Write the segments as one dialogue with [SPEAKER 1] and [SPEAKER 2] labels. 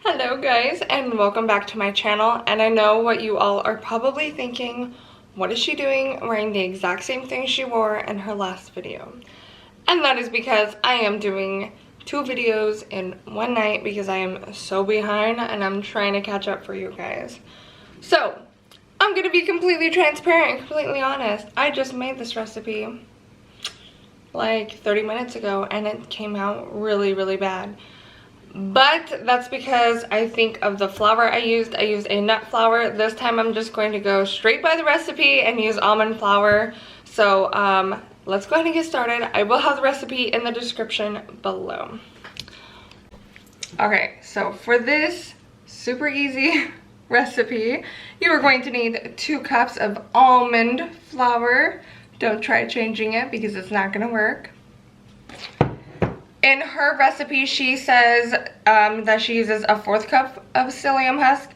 [SPEAKER 1] Hello guys, and welcome back to my channel. And I know what you all are probably thinking, what is she doing wearing the exact same thing she wore in her last video? And that is because I am doing 2 videos in one night because I am so behind and I'm trying to catch up for you guys. So I'm gonna be completely transparent and completely honest. I just made this recipe like 30 minutes ago and it came out really bad. But that's because I think of the flour I used. I used a nut flour. This time I'm just going to go straight by the recipe and use almond flour. So let's go ahead and get started. I will have the recipe in the description below. Okay, so for this super easy recipe, you are going to need 2 cups of almond flour. Don't try changing it because it's not going to work. In her recipe, she says that she uses a 1/4 cup of psyllium husk,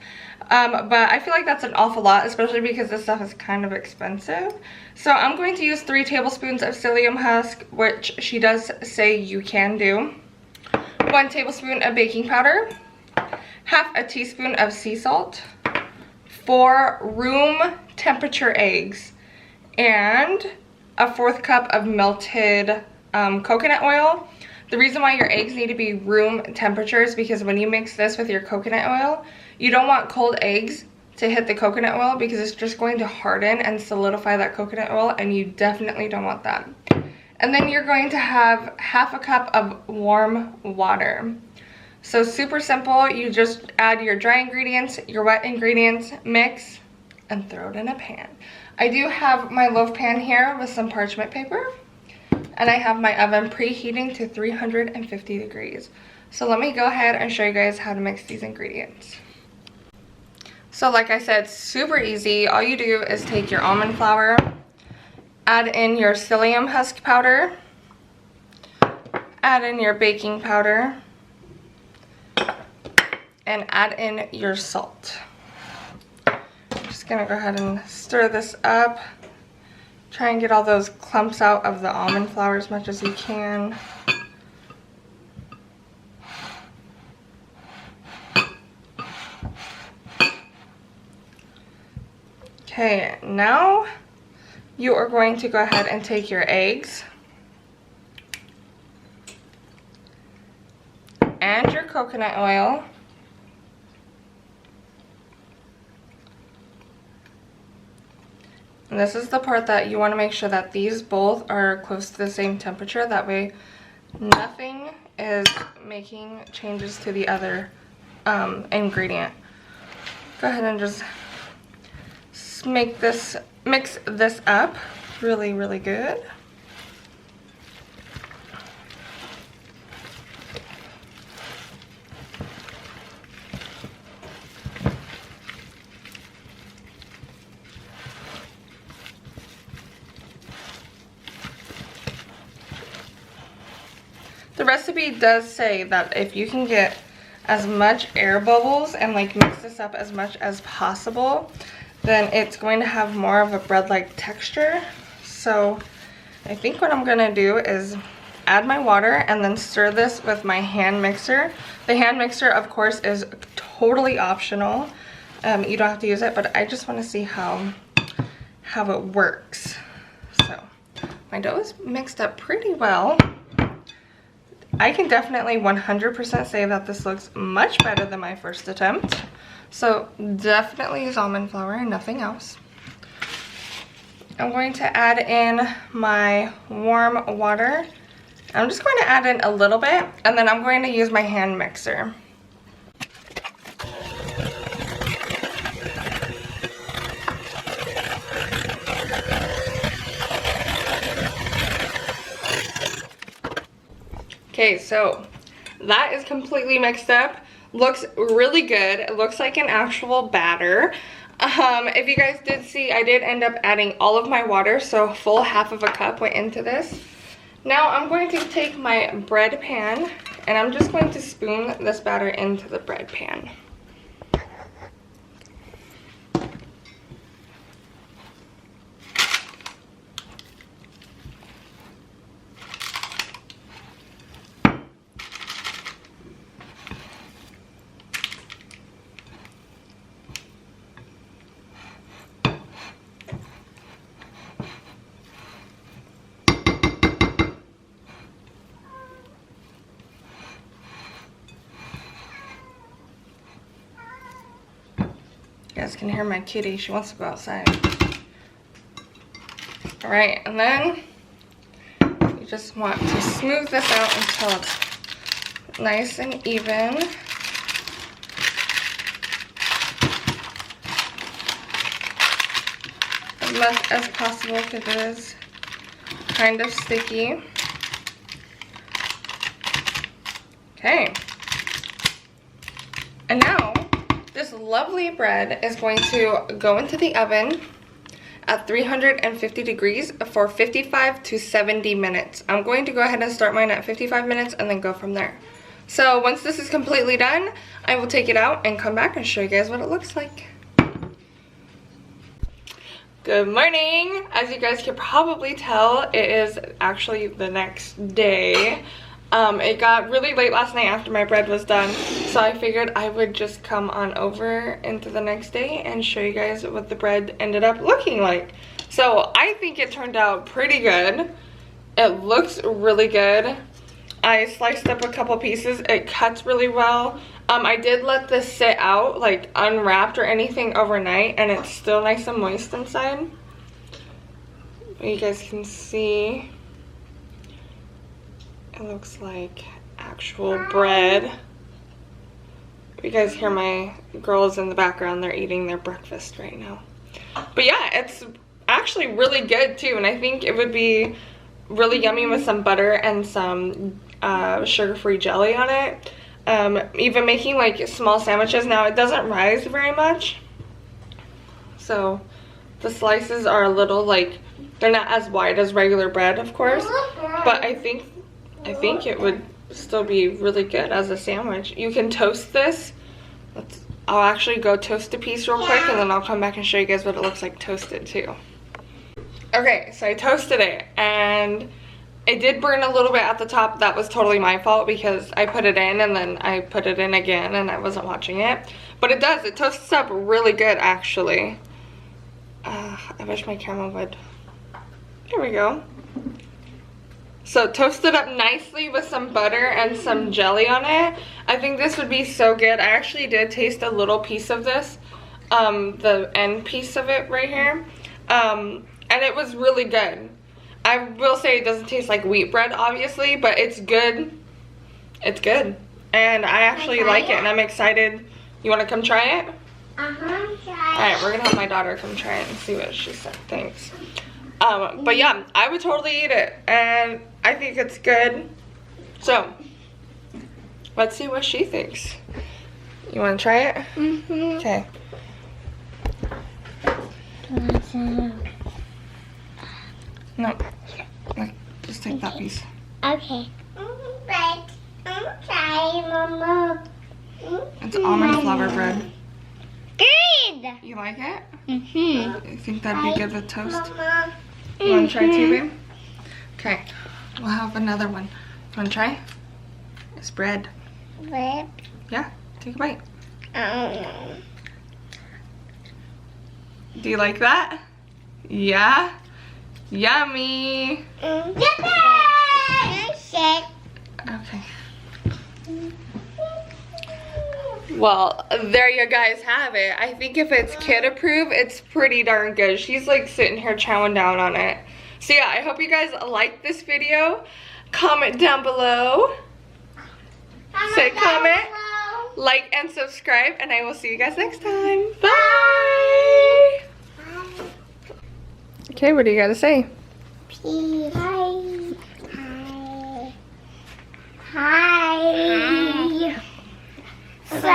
[SPEAKER 1] but I feel like that's an awful lot, especially because this stuff is kind of expensive. So I'm going to use 3 tablespoons of psyllium husk, which she does say you can do. 1 tablespoon of baking powder, 1/2 teaspoon of sea salt, 4 room temperature eggs, and a 1/4 cup of melted coconut oil. The reason why your eggs need to be room temperature is because when you mix this with your coconut oil, you don't want cold eggs to hit the coconut oil because it's just going to harden and solidify that coconut oil, and you definitely don't want that. And then you're going to have 1/2 cup of warm water. So super simple. You just add your dry ingredients, your wet ingredients, mix, and throw it in a pan. I do have my loaf pan here with some parchment paper. And I have my oven preheating to 350 degrees. So let me go ahead and show you guys how to mix these ingredients. So like I said, super easy. All you do is take your almond flour, add in your psyllium husk powder, add in your baking powder, and add in your salt. I'm just gonna go ahead and stir this up. Try and get all those clumps out of the almond flour as much as you can. Okay, now you are going to go ahead and take your eggs and your coconut oil. And this is the part that you want to make sure that these both are close to the same temperature. That way nothing is making changes to the other ingredient. Go ahead and just mix this up really good. The recipe does say that if you can get as much air bubbles and like mix this up as much as possible, then it's going to have more of a bread-like texture. So I think what I'm gonna do is add my water and then stir this with my hand mixer. The hand mixer, of course, is totally optional. You don't have to use it, but I just want to see how it works. So my dough is mixed up pretty well. I can definitely 100% say that this looks much better than my first attempt. So definitely use almond flour and nothing else. I'm going to add in my warm water. I'm just going to add in a little bit, and then I'm going to use my hand mixer. Okay, so that is completely mixed up. Looks really good. It looks like an actual batter. If you guys did see, I did end up adding all of my water, so full 1/2 cup went into this. Now I'm going to take my bread pan and I'm just going to spoon this batter into the bread pan. You guys can hear my kitty. She wants to go outside. All right, and then you just want to smooth this out until it's nice and even. As much as possible because it is kind of sticky. Okay. And now, this lovely bread is going to go into the oven at 350 degrees for 55 to 70 minutes. I'm going to go ahead and start mine at 55 minutes and then go from there. So once this is completely done, I will take it out and come back and show you guys what it looks like. Good morning. As you guys can probably tell, it is actually the next day. It got really late last night after my bread was done, so I figured I would just come on over into the next day and show you guys what the bread ended up looking like. So I think it turned out pretty good. It looks really good. I sliced up a couple pieces. It cuts really well. I did let this sit out, like unwrapped or anything overnight, and it's still nice and moist inside. You guys can see. It looks like actual bread. You guys hear my girls in the background. They're eating their breakfast right now. But yeah, it's actually really good too. And I think it would be really yummy with some butter and some sugar-free jelly on it. Even making like small sandwiches. Now it doesn't rise very much. So the slices are a little like, they're not as wide as regular bread, of course. But I think it would still be really good as a sandwich. You can toast this. I'll actually go toast a piece real quick and then I'll come back and show you guys what it looks like toasted too. Okay, so I toasted it and it did burn a little bit at the top. That was totally my fault because I put it in and then I put it in again and I wasn't watching it. But it does, it toasts up really good actually. I wish my camera would. There we go. So toast it up nicely with some butter and some jelly on it. I think this would be so good. I actually did taste a little piece of this, the end piece of it right here, and it was really good. I will say it doesn't taste like wheat bread, obviously, but it's good. It's good, and I actually like it, and I'm excited. You want to come try it? Alright, we're gonna have my daughter come try it and see what she thinks. But yeah, I would totally eat it, and I think it's good. So, let's see what she thinks. You want to try it? Okay. No, just take that piece.
[SPEAKER 2] Okay. Mama.
[SPEAKER 1] It's almond flour bread.
[SPEAKER 2] Good.
[SPEAKER 1] You like it?
[SPEAKER 2] Mm-hmm.
[SPEAKER 1] You think that'd be good with toast?
[SPEAKER 2] Mama.
[SPEAKER 1] You want to try too, babe? Okay, we'll have another one. You want to try? It's bread.
[SPEAKER 2] Bread?
[SPEAKER 1] Yeah, take a bite.
[SPEAKER 2] Oh.
[SPEAKER 1] Do you like that? Yeah? Yummy! Okay. Well, there you guys have it. I think if it's kid approved, it's pretty darn good. She's like sitting here chowing down on it. So yeah, I hope you guys liked this video. Comment down below. Say comment, like, and subscribe, and I will see you guys next time. Bye! Okay, what do you gotta say?
[SPEAKER 2] Peace. Hi. Hi. Hi. So,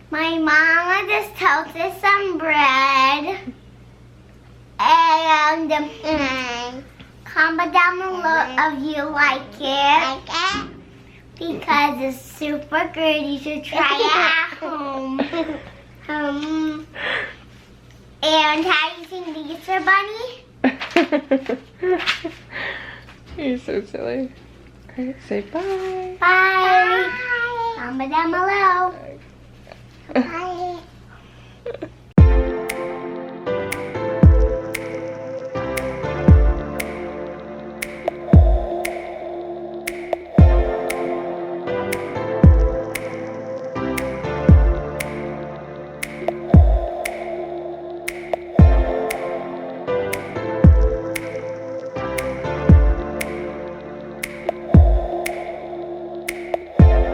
[SPEAKER 2] my mama just toasted some bread, and comment down below if you like it, because it's super good. You should try it at home. And how do you think the Easter Bunny?
[SPEAKER 1] You're so silly. Alright, say bye.
[SPEAKER 2] Bye. Comment down below. Bye.